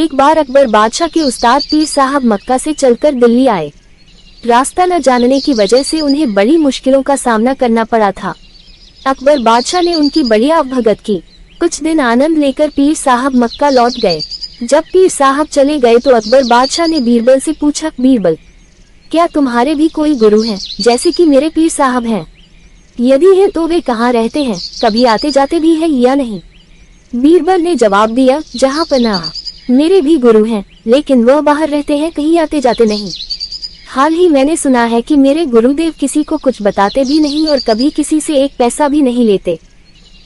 एक बार अकबर बादशाह के उस्ताद पीर साहब मक्का से चलकर दिल्ली आए। रास्ता न जानने की वजह से उन्हें बड़ी मुश्किलों का सामना करना पड़ा था। अकबर बादशाह ने उनकी बड़ी आवभगत की। कुछ दिन आनंद लेकर पीर साहब मक्का लौट गए। जब पीर साहब चले गए तो अकबर बादशाह ने बीरबल से पूछा, बीरबल, क्या तुम्हारे भी कोई गुरु हैं, जैसे कि मेरे पीर साहब हैं? यदि है तो वे कहाँ रहते हैं, कभी आते जाते भी हैं या नहीं? बीरबल ने जवाब दिया, जहाँ पनाह, मेरे भी गुरु हैं, लेकिन वह बाहर रहते हैं, कहीं आते जाते नहीं। हाल ही मैंने सुना है कि मेरे गुरुदेव किसी को कुछ बताते भी नहीं और कभी किसी से एक पैसा भी नहीं लेते।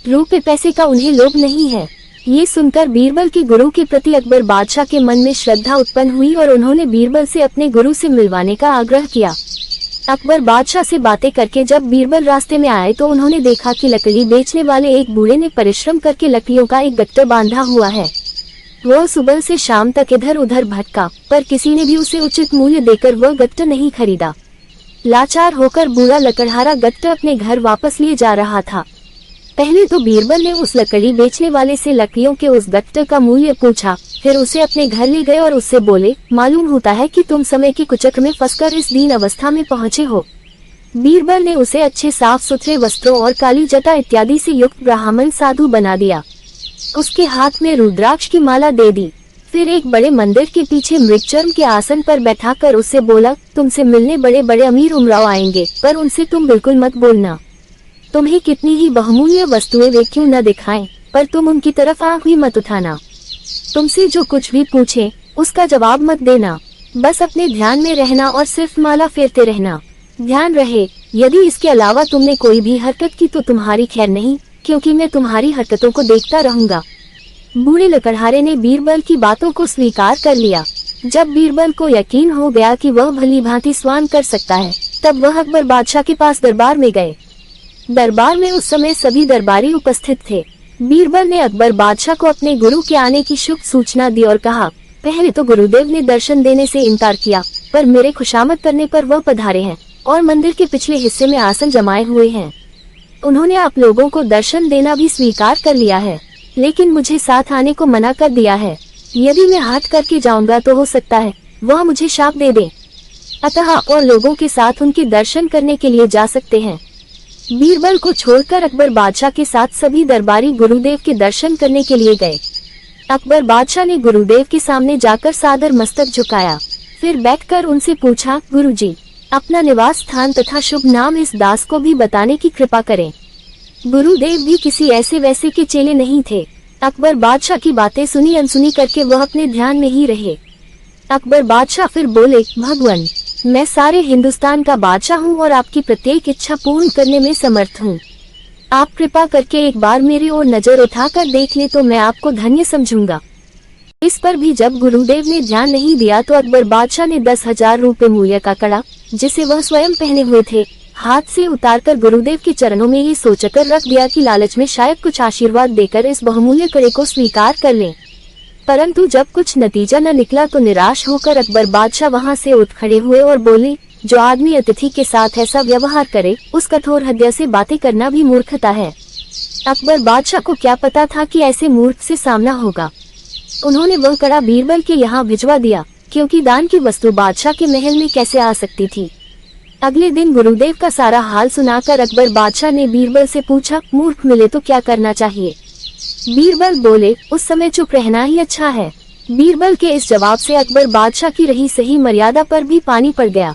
रुपए पैसे का उन्हें लोभ नहीं है। ये सुनकर बीरबल के गुरु के प्रति अकबर बादशाह के मन में श्रद्धा उत्पन्न हुई और उन्होंने बीरबल से अपने गुरु से मिलवाने का आग्रह किया। अकबर बादशाह से बातें करके जब बीरबल रास्ते में आए तो उन्होंने देखा कि लकड़ी बेचने वाले एक बूढ़े ने परिश्रम करके लकड़ियों का एक गट्टा बांधा हुआ है। वह सुबह से शाम तक इधर उधर भटका, पर किसी ने भी उसे उचित मूल्य देकर वह गट्टा नहीं खरीदा। लाचार होकर बूढ़ा लकड़हारा गट्टा अपने घर वापस लिए जा रहा था। पहले तो बीरबल ने उस लकड़ी बेचने वाले से लकड़ियों के उस गट्टे का मूल्य पूछा, फिर उसे अपने घर ले गए और उससे बोले, मालूम होता है कि तुम समय की कुचक्र में फंसकर इस दीन अवस्था में पहुँचे हो। बीरबल ने उसे अच्छे साफ सुथरे वस्त्रों और काली जटा इत्यादि से युक्त ब्राह्मण साधु बना दिया। उसके हाथ में रुद्राक्ष की माला दे दी। फिर एक बड़े मंदिर के पीछे मृगचर्म के आसन पर बैठाकर उससे बोला, तुमसे मिलने बड़े बड़े अमीर उमराव आएंगे, पर उनसे तुम बिल्कुल मत बोलना। तुम्हें कितनी ही बहुमूल्य वस्तुएं वे क्यों न दिखाएं, पर तुम उनकी तरफ आंख भी मत उठाना। तुमसे जो कुछ भी पूछे उसका जवाब मत देना। बस अपने ध्यान में रहना और सिर्फ माला फेरते रहना। ध्यान रहे, यदि इसके अलावा तुमने कोई भी हरकत की तो तुम्हारी खैर नहीं, क्योंकि मैं तुम्हारी हरकतों को देखता रहूंगा। बूढ़े लकड़हारे ने बीरबल की बातों को स्वीकार कर लिया। जब बीरबल को यकीन हो गया कि वह भली भांति स्वान कर सकता है, तब वह अकबर बादशाह के पास दरबार में गए। दरबार में उस समय सभी दरबारी उपस्थित थे। बीरबल ने अकबर बादशाह को अपने गुरु के आने की शुभ सूचना दी और कहा, पहले तो गुरुदेव ने दर्शन देने से इनकार किया, पर मेरे खुशामद करने पर वह पधारे हैं और मंदिर के पिछले हिस्से में आसन जमाए हुए हैं। उन्होंने आप लोगों को दर्शन देना भी स्वीकार कर लिया है, लेकिन मुझे साथ आने को मना कर दिया है। यदि मैं हाथ करके जाऊंगा तो हो सकता है वह मुझे शाप दे दे। अतः और लोगों के साथ उनके दर्शन करने के लिए जा सकते हैं। बीरबल को छोड़कर अकबर बादशाह के साथ सभी दरबारी गुरुदेव के दर्शन करने के लिए गए। अकबर बादशाह ने गुरुदेव के सामने जाकर सादर मस्तक झुकाया। फिर बैठकर उनसे पूछा, गुरुजी, अपना निवास स्थान तथा शुभ नाम इस दास को भी बताने की कृपा करें। गुरुदेव भी किसी ऐसे वैसे के चेले नहीं थे। अकबर बादशाह की बातें सुनी अनसुनी करके वह अपने ध्यान में ही रहे। अकबर बादशाह फिर बोले, भगवान, मैं सारे हिंदुस्तान का बादशाह हूँ और आपकी प्रत्येक इच्छा पूर्ण करने में समर्थ हूँ। आप कृपा करके एक बार मेरी ओर नजर उठाकर देख ले तो मैं आपको धन्य समझूंगा। इस पर भी जब गुरुदेव ने ध्यान नहीं दिया तो अकबर बादशाह ने 10,000 रुपए मूल्य का कड़ा, जिसे वह स्वयं पहने हुए थे, हाथ से उतारकर गुरुदेव के चरणों में ये सोचकर रख दिया कि लालच में शायद कुछ आशीर्वाद देकर इस बहुमूल्य कड़े को स्वीकार कर लें। परंतु जब कुछ नतीजा न निकला तो निराश होकर अकबर बादशाह वहां से उठ खड़े हुए और बोले, जो आदमी अतिथि के साथ ऐसा व्यवहार करे उस कठोर हृदय से बातें करना भी मूर्खता है। अकबर बादशाह को क्या पता था कि ऐसे मूर्ख से सामना होगा। उन्होंने वह कड़ा बीरबल के यहाँ भिजवा दिया, क्योंकि दान की वस्तु बादशाह के महल में कैसे आ सकती थी। अगले दिन गुरुदेव का सारा हाल सुनाकर अकबर बादशाह ने बीरबल से पूछा, मूर्ख मिले तो क्या करना चाहिए? बीरबल बोले, उस समय चुप रहना ही अच्छा है। बीरबल के इस जवाब से अकबर बादशाह की रही सही मर्यादा पर भी पानी पड़ गया।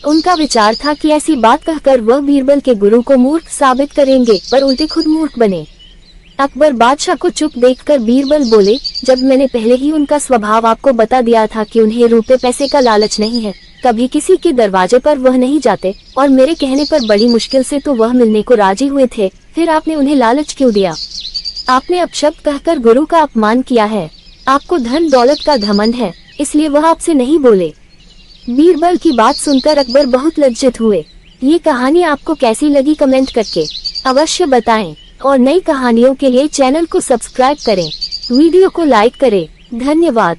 उनका विचार था कि ऐसी बात कहकर वह बीरबल के गुरु को मूर्ख साबित करेंगे, पर उल्टे खुद मूर्ख बने। अकबर बादशाह को चुप देखकर बीरबल बोले, जब मैंने पहले ही उनका स्वभाव आपको बता दिया था कि उन्हें रुपए पैसे का लालच नहीं है, कभी किसी के दरवाजे पर वह नहीं जाते और मेरे कहने पर बड़ी मुश्किल से तो वह मिलने को राजी हुए थे, फिर आपने उन्हें लालच क्यों दिया? आपने अपशब्द कहकर गुरु का अपमान किया है। आपको धन दौलत का घमंड है, इसलिए वह आपसे नहीं बोले। बीरबल की बात सुनकर अकबर बहुत लज्जित हुए। ये कहानी आपको कैसी लगी कमेंट करके अवश्य बताएं और नई कहानियों के लिए चैनल को सब्सक्राइब करें, वीडियो को लाइक करें। धन्यवाद।